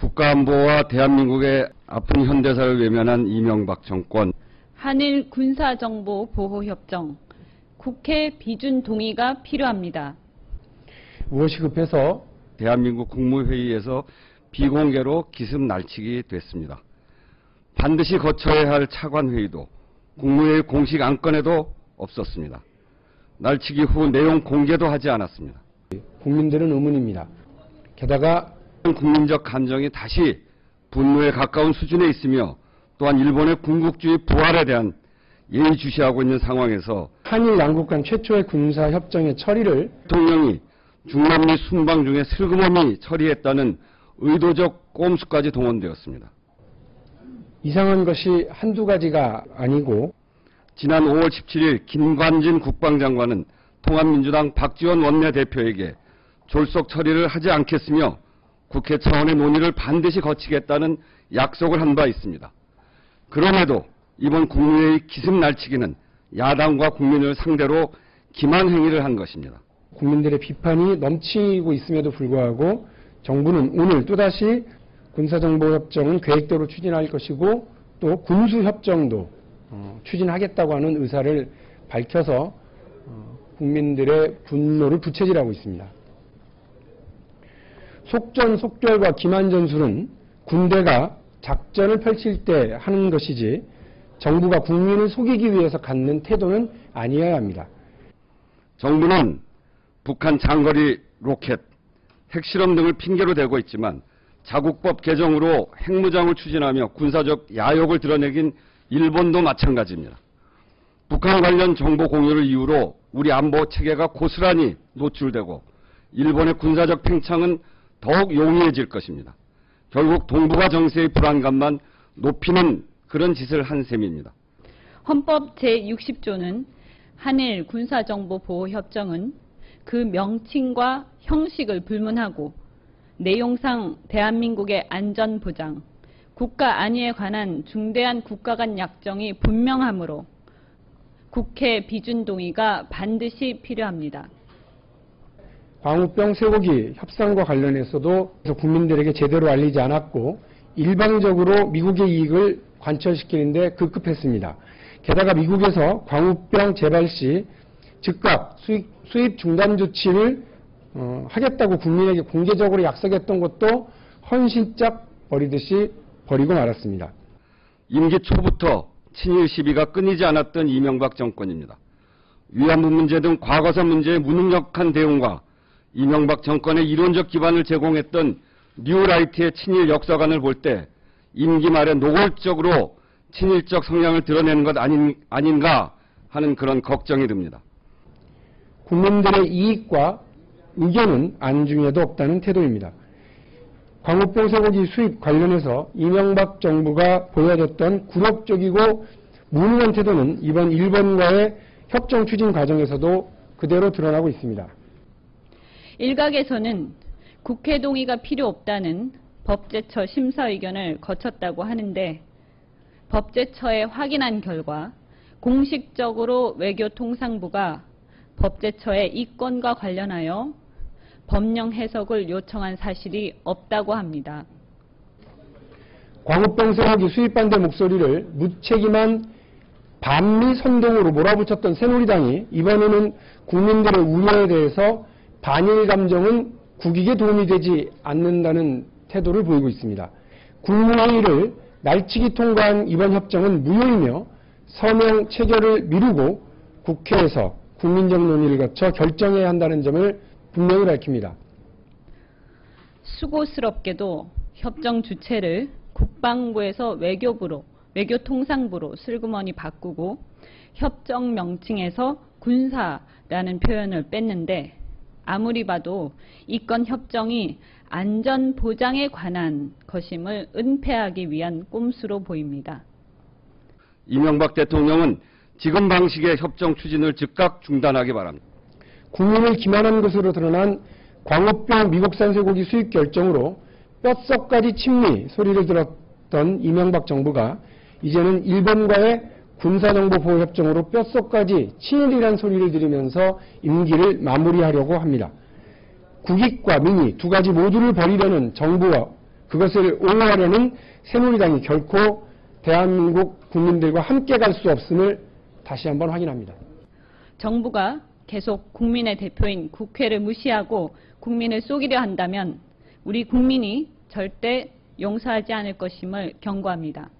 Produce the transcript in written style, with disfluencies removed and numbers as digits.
국가안보와 대한민국의 아픈 현대사를 외면한 이명박 정권. 한일 군사정보보호협정, 국회 비준 동의가 필요합니다. 무엇이 급해서 대한민국 국무회의에서 비공개로 기습 날치기 됐습니다. 반드시 거쳐야 할 차관회의도 국무회의 공식 안건에도 없었습니다. 날치기 후 내용 공개도 하지 않았습니다. 국민들은 의문입니다. 게다가 국민적 감정이 다시 분노에 가까운 수준에 있으며 또한 일본의 군국주의 부활에 대한 예의주시하고 있는 상황에서 한일 양국 간 최초의 군사협정의 처리를 대통령이 중남미 순방 중에 슬그머니 처리했다는 의도적 꼼수까지 동원되었습니다. 이상한 것이 한두 가지가 아니고 지난 5월 17일 김관진 국방장관은 통합민주당 박지원 원내대표에게 졸속 처리를 하지 않겠으며 국회 차원의 논의를 반드시 거치겠다는 약속을 한 바 있습니다. 그럼에도 이번 국무회의 기습 날치기는 야당과 국민을 상대로 기만 행위를 한 것입니다. 국민들의 비판이 넘치고 있음에도 불구하고 정부는 오늘 또다시 군사정보협정은 계획대로 추진할 것이고 또 군수협정도 추진하겠다고 하는 의사를 밝혀서 국민들의 분노를 부채질하고 있습니다. 속전속결과 기만전술은 군대가 작전을 펼칠 때 하는 것이지 정부가 국민을 속이기 위해서 갖는 태도는 아니어야 합니다. 정부는 북한 장거리 로켓, 핵실험 등을 핑계로 대고 있지만 자국법 개정으로 핵무장을 추진하며 군사적 야욕을 드러내긴 일본도 마찬가지입니다. 북한 관련 정보 공유를 이유로 우리 안보 체계가 고스란히 노출되고 일본의 군사적 팽창은 더욱 용이해질 것입니다. 결국 동북아 정세의 불안감만 높이는 그런 짓을 한 셈입니다. 헌법 제60조는 한일 군사정보보호협정은 그 명칭과 형식을 불문하고 내용상 대한민국의 안전보장, 국가 안위에 관한 중대한 국가 간 약정이 분명하므로 국회 비준 동의가 반드시 필요합니다. 광우병 쇠고기 협상과 관련해서도 국민들에게 제대로 알리지 않았고 일방적으로 미국의 이익을 관철시키는데 급급했습니다. 게다가 미국에서 광우병 재발 시 즉각 수입 중단 조치를 하겠다고 국민에게 공개적으로 약속했던 것도 헌신짝 버리듯이 버리고 말았습니다. 임기 초부터 친일 시비가 끊이지 않았던 이명박 정권입니다. 위안부 문제 등 과거사 문제의 무능력한 대응과 이명박 정권의 이론적 기반을 제공했던 뉴라이트의 친일 역사관을 볼 때 임기 말에 노골적으로 친일적 성향을 드러내는 것 아닌가 하는 그런 걱정이 듭니다. 국민들의 이익과 의견은 안중에도 없다는 태도입니다. 광우병 쇠고기 수입 관련해서 이명박 정부가 보여줬던 굴욕적이고 무능한 태도는 이번 일본과의 협정 추진 과정에서도 그대로 드러나고 있습니다. 일각에서는 국회 동의가 필요 없다는 법제처 심사 의견을 거쳤다고 하는데 법제처에 확인한 결과 공식적으로 외교통상부가 법제처의 이 건과 관련하여 법령 해석을 요청한 사실이 없다고 합니다. 광우병 쇠고기 수입 반대 목소리를 무책임한 반미 선동으로 몰아붙였던 새누리당이 이번에는 국민들의 우려에 대해서 반일 감정은 국익에 도움이 되지 않는다는 태도를 보이고 있습니다. 국무회의를 날치기 통과한 이번 협정은 무효이며 서명 체결을 미루고 국회에서 국민적 논의를 거쳐 결정해야 한다는 점을 분명히 밝힙니다. 수고스럽게도 협정 주체를 국방부에서 외교부로, 외교통상부로 슬그머니 바꾸고 협정 명칭에서 군사라는 표현을 뺐는데 아무리 봐도 이 건 협정이 안전보장에 관한 것임을 은폐하기 위한 꼼수로 보입니다. 이명박 대통령은 지금 방식의 협정 추진을 즉각 중단하기 바랍니다. 국민을 기만한 것으로 드러난 광우병 미국산 쇠고기 수입 결정으로 뼛속까지 친미 소리를 들었던 이명박 정부가 이제는 일본과의 군사정보보호협정으로 뼛속까지 친일이란 소리를 들으면서 임기를 마무리하려고 합니다. 국익과 민의 두 가지 모두를 버리려는 정부와 그것을 옹호하려는 새누리당이 결코 대한민국 국민들과 함께 갈 수 없음을 다시 한번 확인합니다. 정부가 계속 국민의 대표인 국회를 무시하고 국민을 속이려 한다면 우리 국민이 절대 용서하지 않을 것임을 경고합니다.